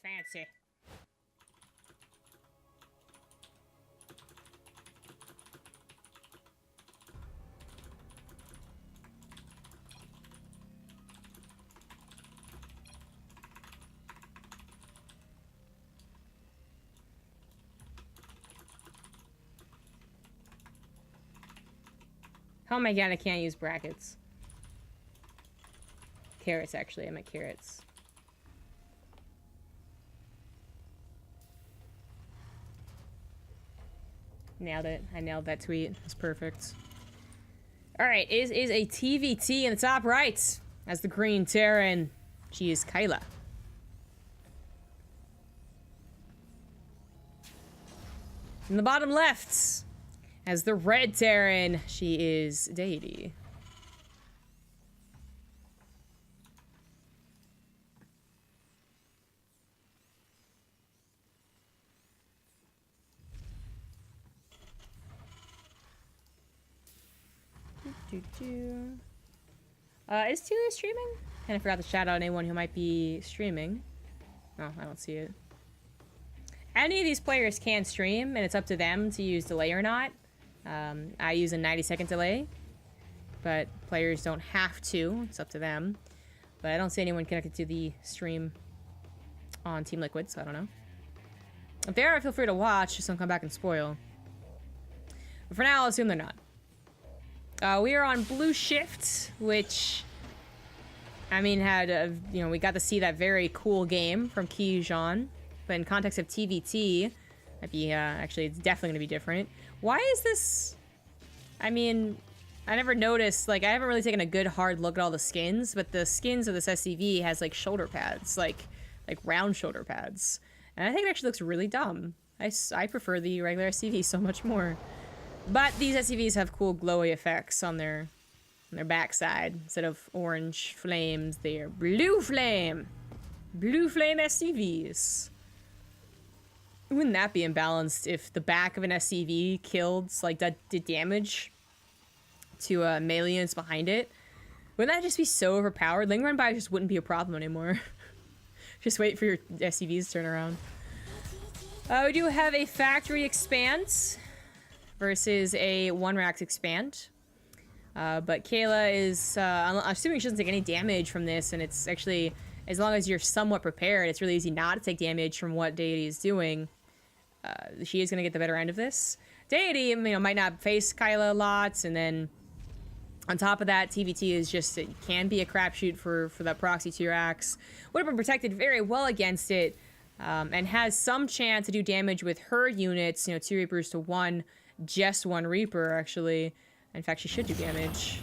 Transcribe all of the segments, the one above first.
Fancy. Oh my god, I can't use brackets. Carrots, actually. I meant carrots. Nailed it. I nailed that tweet. It's perfect. Alright, is a TVT in the top right as the green Terran. She is Kyla. In the bottom left, as the red Terran, she is Deity. Is Telia streaming? And I forgot to shout out anyone who might be streaming. Oh, I don't see it. Any of these players can stream, and it's up to them to use delay or not. I use a 90-second delay, but players don't have to. It's up to them. But I don't see anyone connected to the stream on Team Liquid, so I don't know. If they are, feel free to watch, just don't come back and spoil. But for now, I'll assume they're not. We are on Blue Shift, which, I mean, had, we got to see that very cool game from Kijan. But in context of TVT, might be, actually, it's definitely going to be different. Why is this... I mean, I never noticed, like, I haven't really taken a good hard look at all the skins, but the skins of this SCV has, like, shoulder pads, like round shoulder pads. And I think it actually looks really dumb. I prefer the regular SCV so much more. But these SCVs have cool glowy effects on their backside. Instead of orange flames, they're blue flame. Blue flame SCVs. Wouldn't that be imbalanced if the back of an SCV killed, like, that did damage to melee units behind it? Wouldn't that just be so overpowered? Ling run by just wouldn't be a problem anymore. Just wait for your SCVs to turn around. We do have a factory expand versus a one racks expand. But Kyla is, I'm assuming she doesn't take any damage from this, and it's actually, as long as you're somewhat prepared, it's really easy not to take damage from what Deity is doing. She is going to get the better end of this. Deity, might not face Kyla a lot, and then on top of that, TVT is just, it can be a crapshoot for that proxy 2-axe. Would have been protected very well against it, and has some chance to do damage with her units, 2 Reapers to 1, just 1 Reaper, actually. In fact, she should do damage.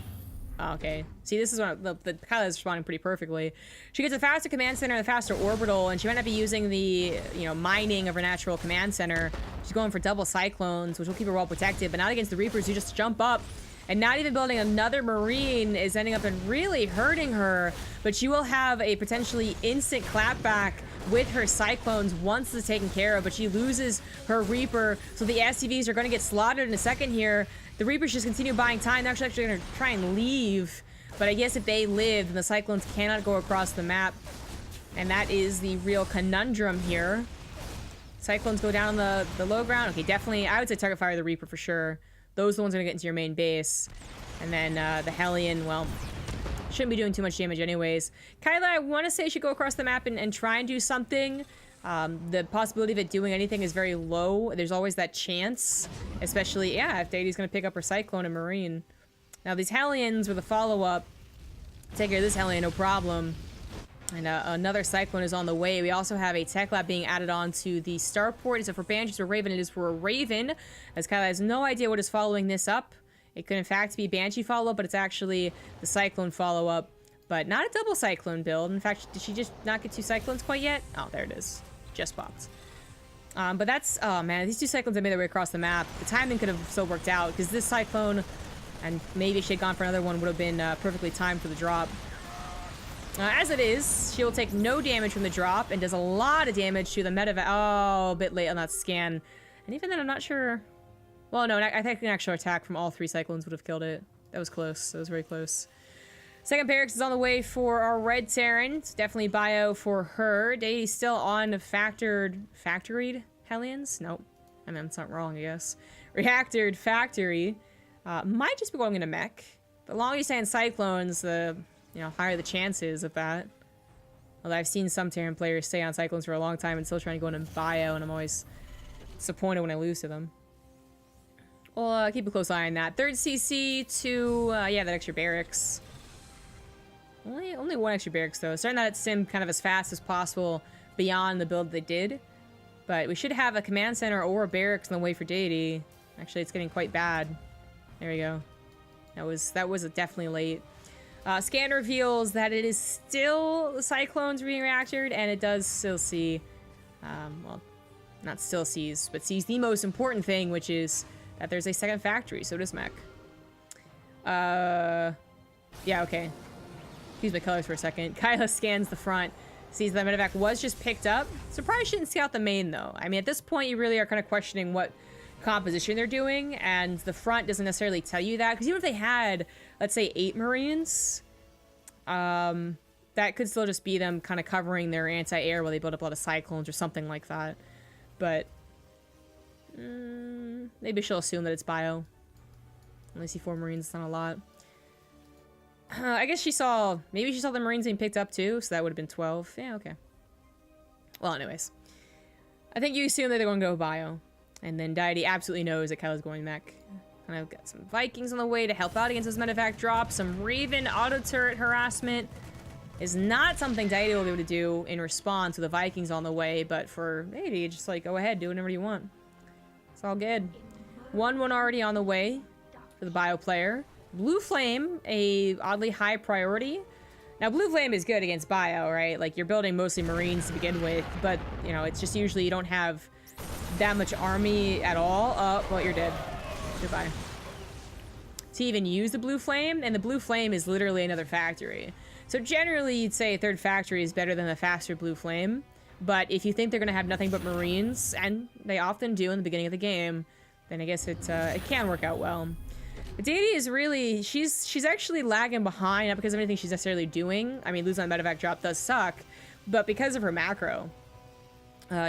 Oh, okay. See, this is when the Kyla is responding pretty perfectly. She gets a faster command center and a faster orbital, and she might not be using the, mining of her natural command center. She's going for double cyclones, which will keep her well protected, but not against the Reapers who just jump up. And not even building another Marine is ending up and really hurting her, but she will have a potentially instant clapback with her Cyclones once it's taken care of, but she loses her Reaper, so the SCVs are going to get slaughtered in a second here. The Reapers just continue buying time. They're actually going to try and leave, but I guess if they live, then the Cyclones cannot go across the map, and that is the real conundrum here. Cyclones go down on the low ground. Okay, definitely, I would say target fire the Reaper for sure. Those are the ones that are going to get into your main base. And then the Hellion, well, shouldn't be doing too much damage anyways. Kyla, I want to say should go across the map and try and do something. The possibility of it doing anything is very low. There's always that chance. Especially, yeah, if Deity's going to pick up her Cyclone and Marine. Now, these Hellions with a follow-up. Take care of this Hellion, no problem. And another Cyclone is on the way. We also have a Tech Lab being added on to the Starport. Is it for Banshees or Raven? It is for a Raven, as Kyla has no idea what is following this up. It could, in fact, be Banshee follow-up, but it's actually the Cyclone follow-up. But not a double Cyclone build. In fact, did she just not get 2 Cyclones quite yet? Oh, there it is. Just popped. But that's... Oh, man. These 2 Cyclones have made their way across the map. The timing could have still worked out, because this Cyclone, and maybe if she had gone for another one, would have been perfectly timed for the drop. As it is, she will take no damage from the drop and does a lot of damage to the medevac. Oh, a bit late on that scan. And even then, I'm not sure... Well, no, I think an actual attack from all 3 Cyclones would have killed it. That was close. That was very close. Second barracks is on the way for our Red Terran. It's definitely bio for her. Deity's still on factoried Hellions? Nope. I mean, it's not wrong, I guess. Reactored factory. Might just be going into mech. The longer you stay in Cyclones, the, higher the chances of that. Although I've seen some Terran players stay on Cyclones for a long time and still trying to go into bio, and I'm always disappointed when I lose to them. Well, keep a close eye on that. Third CC to, yeah, that extra barracks. Only one extra barracks, though. Starting that at Sim kind of as fast as possible beyond the build they did. But we should have a command center or a barracks on the way for Deity. Actually, it's getting quite bad. There we go. That was definitely late. Scan reveals that it is still the Cyclones being reactored, and it does still see, well, not still sees, but sees the most important thing, which is that there's a second factory, so does mech. Yeah, okay. Use my colors for a second. Kyla scans the front, sees that medevac was just picked up. Surprised she didn't scout the main, though. I mean, at this point, you really are kind of questioning what composition they're doing, and the front doesn't necessarily tell you that, because even if they had, let's say, 8 Marines, that could still just be them kind of covering their anti-air while they build up a lot of Cyclones or something like that. But maybe she'll assume that it's bio. Only see 4 Marines, it's not a lot. I guess maybe she saw the Marines being picked up too, so that would have been 12. Yeah, okay. Well, anyways. I think you assume that they're going to go bio. And then Deity absolutely knows that Kyla's going mech. And I've got some Vikings on the way to help out against this medevac drop. Some Raven auto turret harassment is not something Deity will be able to do in response to the Vikings on the way, but for Deity, just like, go ahead, do whatever you want. It's all good. 1-1 already on the way for the bio player. Blue Flame, a oddly high priority. Now, Blue Flame is good against bio, right? Like, you're building mostly Marines to begin with, but, it's just usually you don't have that much army at all. Oh, well, you're dead. Goodbye. To even use the Blue Flame, and the Blue Flame is literally another factory. So generally, you'd say a third factory is better than the faster Blue Flame, but if you think they're going to have nothing but Marines, and they often do in the beginning of the game, then I guess it can work out well. But Deity is really, she's actually lagging behind, not because of anything she's necessarily doing. I mean, losing on medevac drop does suck, but because of her macro.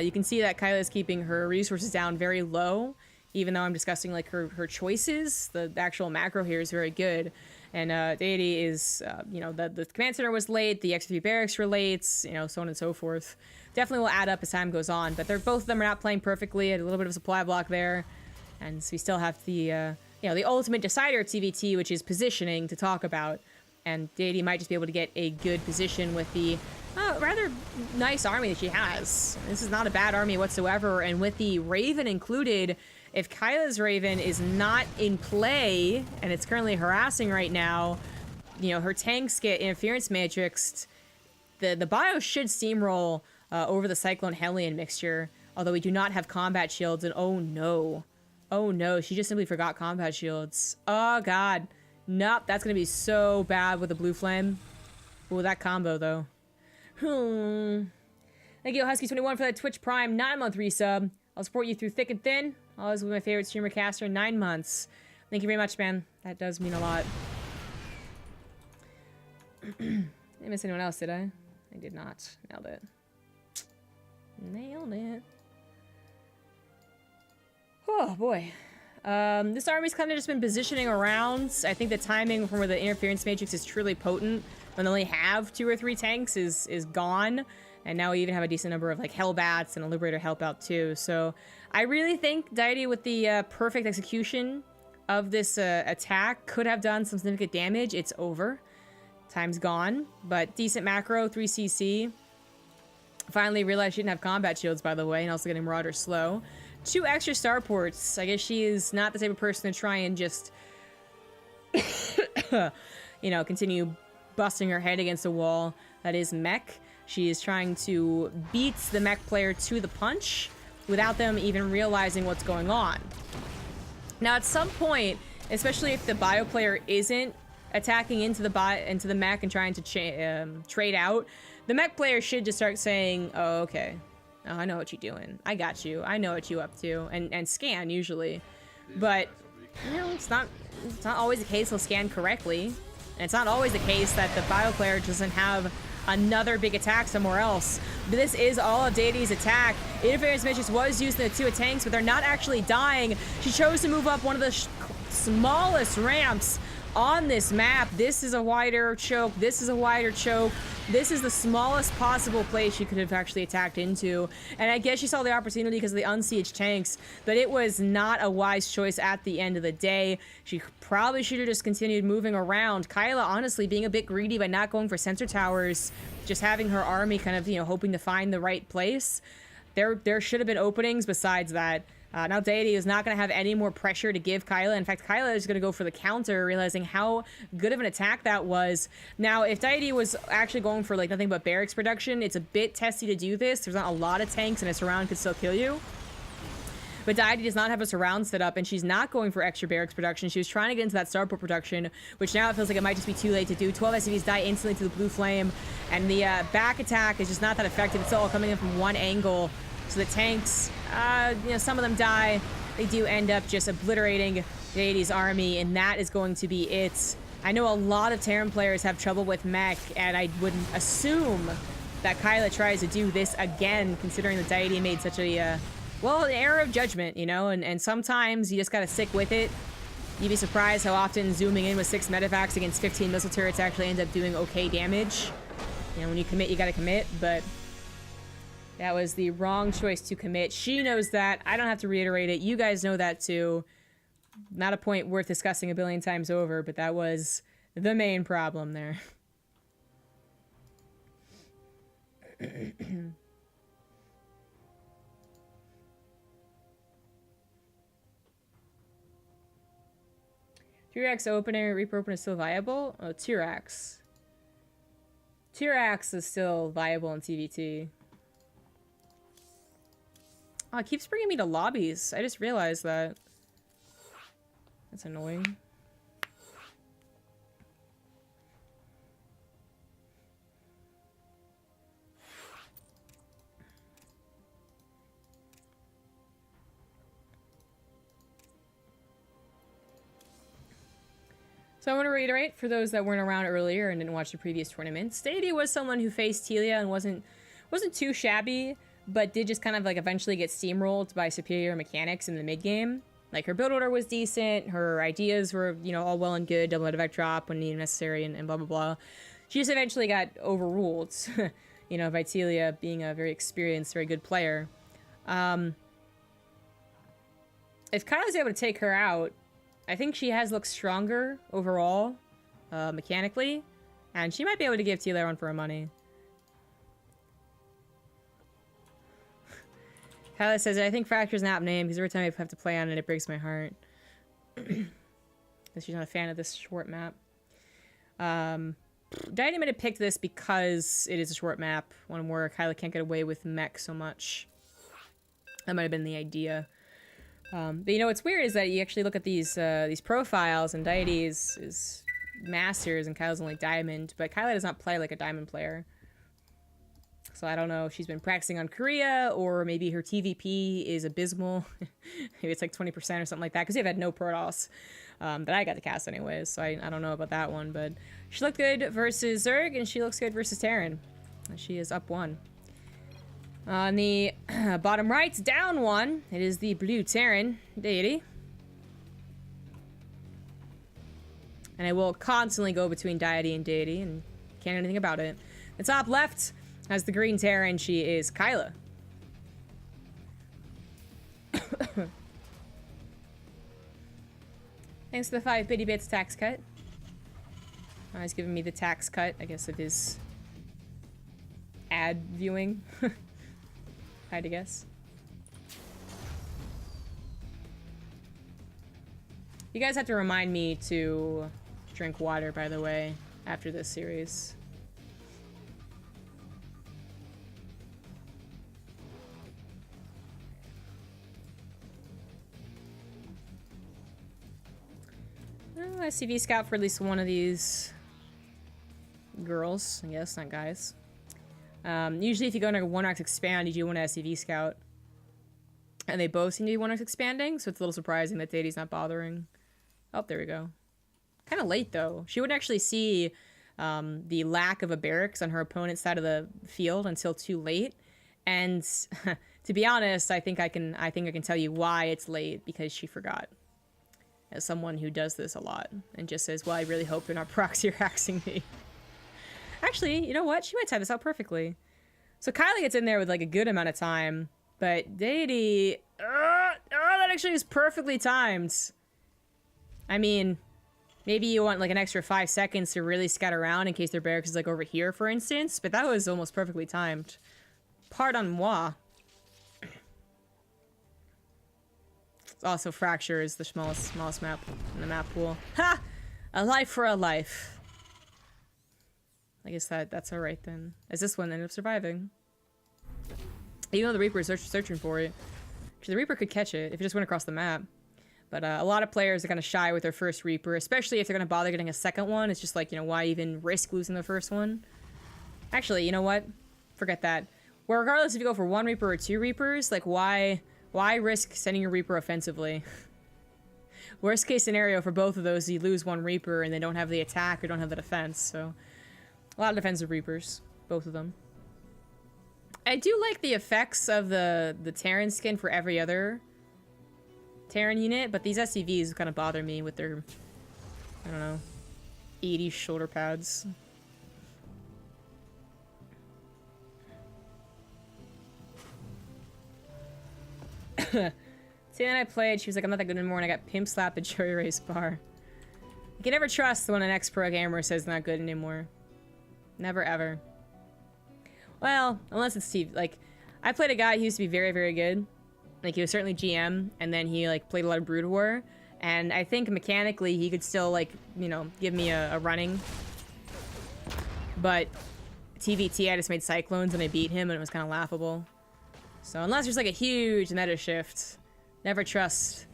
You can see that Kyla is keeping her resources down very low, even though I'm discussing like her choices. The actual macro here is very good. And Deity is, the command center was late, the extra 3 barracks were late, so on and so forth. Definitely will add up as time goes on, but both of them are not playing perfectly. A little bit of a supply block there. And so we still have the, the ultimate decider at CVT, which is positioning to talk about. And Deity might just be able to get a good position with the rather nice army that she has. This is not a bad army whatsoever, and with the Raven included, if Kyla's Raven is not in play, and it's currently harassing right now, her tanks get interference matrixed, the bio should steamroll over the Cyclone Hellion mixture, although we do not have combat shields, and oh no, she just simply forgot combat shields. Oh god. Nope, that's gonna be so bad with the Blue Flame. Ooh, that combo though. Thank you, Husky21 for that Twitch Prime 9-month resub. I'll support you through thick and thin. Always with my favorite streamer caster, 9 months. Thank you very much, man. That does mean a lot. Didn't miss anyone else, did I? I did not. Nailed it. Nailed it. Oh, boy. This army's kind of just been positioning around. I think the timing from where the interference matrix is truly potent when they only have 2 or 3 tanks is gone. And now we even have a decent number of like Hellbats and a Liberator help out too. So I really think Deity with the perfect execution of this attack could have done some significant damage. It's over. Time's gone. But decent macro, 3cc. Finally realized she didn't have combat shields, by the way, and also getting Marauder slow. 2 extra starports. I guess she is not the type of person to try and just, continue busting her head against a wall that is mech. She is trying to beat the mech player to the punch without them even realizing what's going on. Now, at some point, especially if the bio player isn't attacking into the mech and trying to trade out, the mech player should just start saying, "Oh, okay. Oh, I know what you're doing. I got you. I know what you're up to," and scan usually. But it's not always the case. He'll scan correctly. And it's not always the case that the bio player doesn't have another big attack somewhere else. But this is all of Deity's attack. Interference Mistress was using the 2 tanks, but they're not actually dying. She chose to move up one of the smallest ramps on this map. This is a wider choke. This is a wider choke. This is the smallest possible place she could have actually attacked into. And I guess she saw the opportunity because of the unsieged tanks, but it was not a wise choice at the end of the day. She probably should have just continued moving around. Kyla, honestly, being a bit greedy by not going for sensor towers, just having her army kind of, you know, hoping to find the right place. There should have been openings besides that. Now Deity is not going to have any more pressure to give Kyla. In fact, Kyla is going to go for the counter, realizing how good of an attack that was. Now, if Deity was actually going for like nothing but barracks production, it's a bit testy to do this. There's not a lot of tanks, and a surround could still kill you. But Deity does not have a surround set up, and she's not going for extra barracks production. She was trying to get into that starport production, which now it feels like it might just be too late to do. 12 SCVs die instantly to the blue flame, and the back attack is just not that effective. It's all coming in from one angle. So the tanks, you know, some of them die. They do end up just obliterating Deity's army, and that is going to be it. I know a lot of Terran players have trouble with mech, and I wouldn't assume that Kyla tries to do this again, considering that Deity made such a, well, an error of judgment, you know, and sometimes you just gotta stick with it. You'd be surprised how often zooming in with 6 medevacs against 15 missile turrets actually ends up doing okay damage. You know, when you commit, you gotta commit, but that was the wrong choice to commit. She knows that. I don't have to reiterate it. You guys know that too. Not a point worth discussing a billion times over, but that was the main problem there. T-Rex opener, Reaper opener is still viable? Oh, T-Rex. T-Rex is still viable in TVT. Oh, it keeps bringing me to lobbies. I just realized that. That's annoying. So I want to reiterate, for those that weren't around earlier and didn't watch the previous tournaments, Deity was someone who faced Telia and wasn't too shabby, but did just kind of like eventually get steamrolled by superior mechanics in the mid game. Like her build order was decent, her ideas were, you know, all well and good, double medevac drop when needed necessary, and blah blah blah. She just eventually got overruled, you know, by Telia being a very experienced, very good player. If Kyla's able to take her out, I think she has looked stronger overall, mechanically, and she might be able to give Telia a run for her money. Kyla says, I think Fracture's an apt name because every time I have to play on it, it breaks my heart. She's not a fan of this short map. Deity might have picked this because it is a short map, one where Kyla can't get away with mech so much. That might have been the idea. But you know what's weird is that you actually look at these profiles, and Deity is Masters and Kyla's only Diamond, but Kyla does not play like a Diamond player. So I don't know if she's been practicing on Korea, or maybe her TVP is abysmal. Maybe it's like 20% or something like that, because they've had no Protoss that I got to cast anyways, so I don't know about that one. But she looked good versus Zerg, and she looks good versus Terran. She is up 1. On the bottom right, down 1, it is the blue Terran, Deity. And I will constantly go between Deity and Deity, and can't do anything about it. The top left has the green Terran, she is Kyla. Thanks for the 5 bitty bits tax cut. He's giving me the tax cut, I guess, of his ad viewing. I had to guess. You guys have to remind me to drink water, by the way, after this series. SCV scout for at least one of these girls, I guess, not guys. Usually if you go into 1x expand, you do want to SCV scout. And they both seem to be 1x expanding, so it's a little surprising that Deity's not bothering. Oh, there we go. Kind of late, though. She wouldn't actually see the lack of a barracks on her opponent's side of the field until too late. And to be honest, I think I can tell you why it's late, because she forgot. As someone who does this a lot and just says, well, I really hope they're not proxy harassing me. Actually, you know what? She might time this out perfectly. So Kyla gets in there with like a good amount of time, but Deity, that actually is perfectly timed. I mean, maybe you want like an extra 5 seconds to really scout around in case their barracks is like over here, for instance, but that was almost perfectly timed. Pardon moi. Also, Fracture is the smallest map in the map pool. Ha! A life for a life. I guess that's alright then. As this one ended up surviving. Even though the Reaper is searching for it. Actually, the Reaper could catch it if it just went across the map. But a lot of players are kind of shy with their first Reaper, especially if they're going to bother getting a second one. It's just like, you know, why even risk losing the first one? Actually, you know what? Forget that. Well, regardless if you go for 1 Reaper or 2 Reapers, like, why risk sending your Reaper offensively? Worst case scenario for both of those, you lose 1 Reaper and they don't have the attack or don't have the defense, so... A lot of defensive Reapers, both of them. I do like the effects of the Terran skin for every other Terran unit, but these SCVs kind of bother me with their, I don't know, 80 shoulder pads. Today I played, she was like, I'm not that good anymore, and I got pimp slapped at Joy Race Bar. You can never trust when an ex-pro gamer says not good anymore. Never ever. Well, unless it's Steve. Like, I played a guy who used to be very, very good. Like, he was certainly GM, and then he, like, played a lot of Brood War. And I think mechanically he could still, like, you know, give me a running. But TVT, I just made Cyclones and I beat him, and it was kind of laughable. So unless there's, like, a huge meta shift, never trust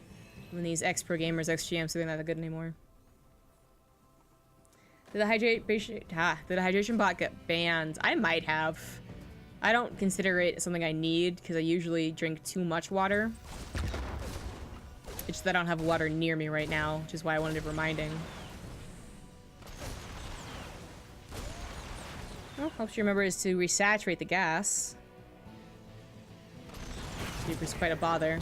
when these ex-pro gamers, ex-GMs say they're not that good anymore. Did the hydration bot get banned? I might have. I don't consider it something I need because I usually drink too much water. It's just that I don't have water near me right now, which is why I wanted it reminding. Well, helps you remember is to resaturate the gas. Reaper's quite a bother.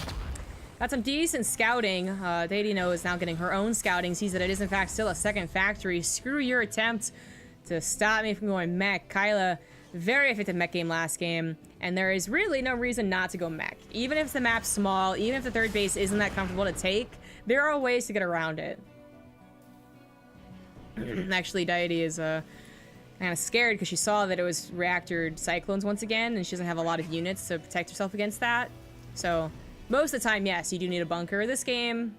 Got some decent scouting. Deity is now getting her own scouting. Sees that it is in fact still a second factory. Screw your attempt to stop me from going mech. Kyla, very effective mech game last game. And there is really no reason not to go mech. Even if the map's small, even if the third base isn't that comfortable to take, there are ways to get around it. Actually, Deity is kind of scared because she saw that it was reactored Cyclones once again, and she doesn't have a lot of units to protect herself against that. So... most of the time, yes, you do need a bunker. This game,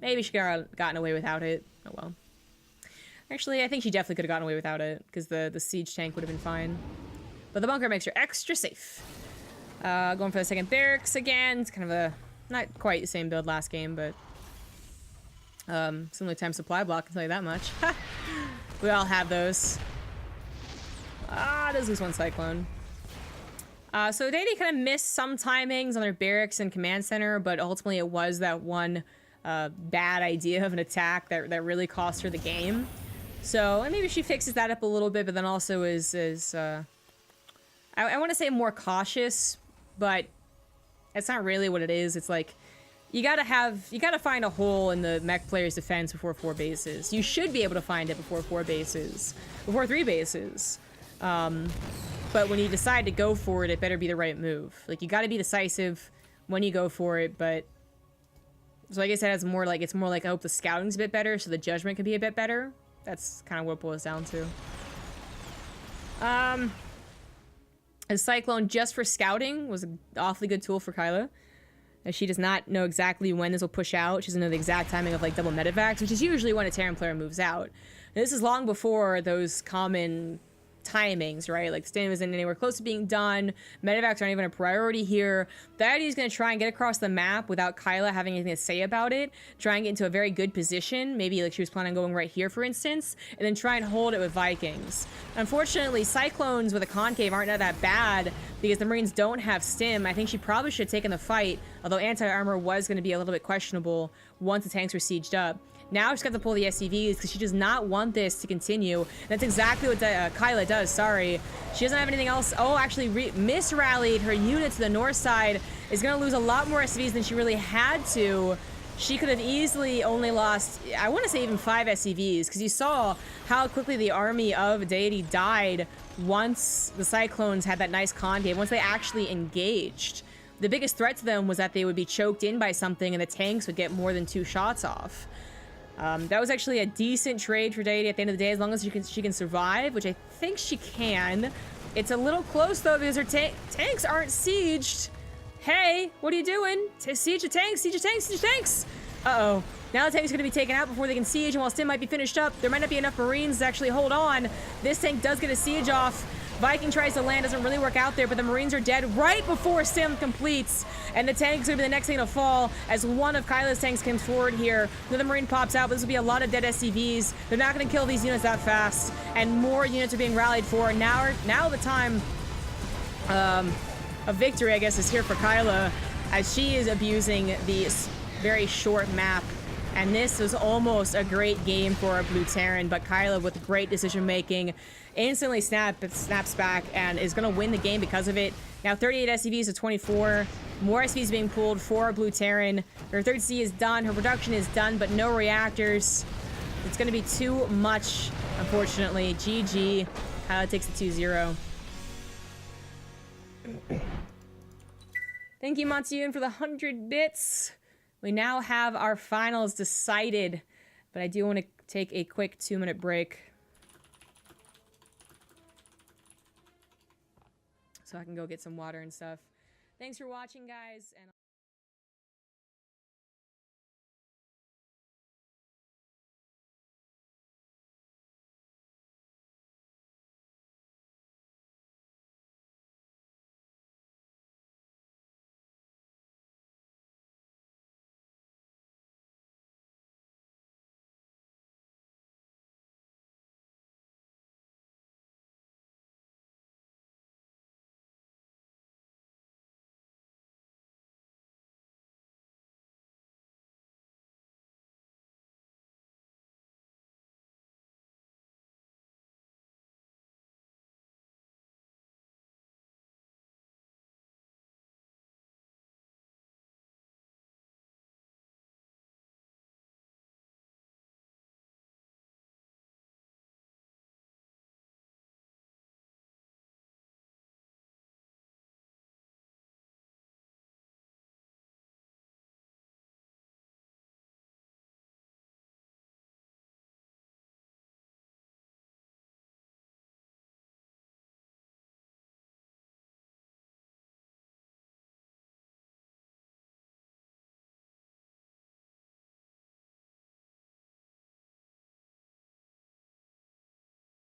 maybe she could have gotten away without it. Oh well. Actually, I think she definitely could have gotten away without it, because the siege tank would have been fine. But the bunker makes her extra safe. Going for the second barracks again. It's kind of a, not quite the same build last game, but... similar time supply block, I can tell you that much. We all have those. Does lose 1 Cyclone. So Deity kind of missed some timings on their barracks and command center, but ultimately it was that one bad idea of an attack that really cost her the game. So, and maybe she fixes that up a little bit, but then also is I want to say more cautious, but that's not really what it is. It's like, you gotta find a hole in the mech player's defense before 4 bases. You should be able to find it before 4 bases, before 3 bases. But when you decide to go for it, it better be the right move. Like, you gotta be decisive when you go for it, but... So I guess that has more like, it's more like I hope the scouting's a bit better, so the judgment can be a bit better. That's kind of what it boils down to. A Cyclone just for scouting was an awfully good tool for Kyla. As she does not know exactly when this will push out. She doesn't know the exact timing of, like, double medevacs, which is usually when a Terran player moves out. And this is long before those common... timings, right? Like, Stim isn't anywhere close to being done. Medevacs aren't even a priority here. Deity is going to try and get across the map without Kyla having anything to say about it. Try and get into a very good position. Maybe, like, she was planning on going right here, for instance. And then try and hold it with Vikings. Unfortunately, Cyclones with a concave aren't that bad because the Marines don't have Stim. I think she probably should have taken the fight, although anti-armor was going to be a little bit questionable once the tanks were sieged up. Now she's got to pull the SCVs because she does not want this to continue. That's exactly what Kyla does, sorry. She doesn't have anything else. Oh, actually misrallied her unit to the north side. Is going to lose a lot more SCVs than she really had to. She could have easily only lost, I want to say even 5 SCVs, because you saw how quickly the army of Deity died once the Cyclones had that nice concave, once they actually engaged. The biggest threat to them was that they would be choked in by something and the tanks would get more than 2 shots off. That was actually a decent trade for Deity at the end of the day, as long as she can survive, which I think she can. It's a little close, though, because her tanks aren't sieged. Hey, what are you doing? Siege the tanks, siege the tanks, siege the tanks! Uh-oh. Now the tank's going to be taken out before they can siege, and while Stim might be finished up, there might not be enough Marines to actually hold on. This tank does get a siege off. Viking tries to land, doesn't really work out there, but the Marines are dead right before Stim completes. And the tank's going to be the next thing to fall as one of Kyla's tanks comes forward here. Another Marine pops out, but this will be a lot of dead SCVs. They're not going to kill these units that fast, and more units are being rallied for. Now the time of victory, I guess, is here for Kyla, as she is abusing the very short map. And this was almost a great game for a Blue Terran, but Kyla, with great decision-making, instantly snaps back and is going to win the game because of it. Now 38 SCVs to 24. More SCVs being pulled for a Blue Terran. Her third C is done. Her production is done, but no reactors. It's going to be too much, unfortunately. GG. Kyla takes the 2-0. Thank you, Matsuyun, for the 100 bits. We now have our finals decided, but I do want to take a quick 2-minute break so I can go get some water and stuff. Thanks for watching, guys. And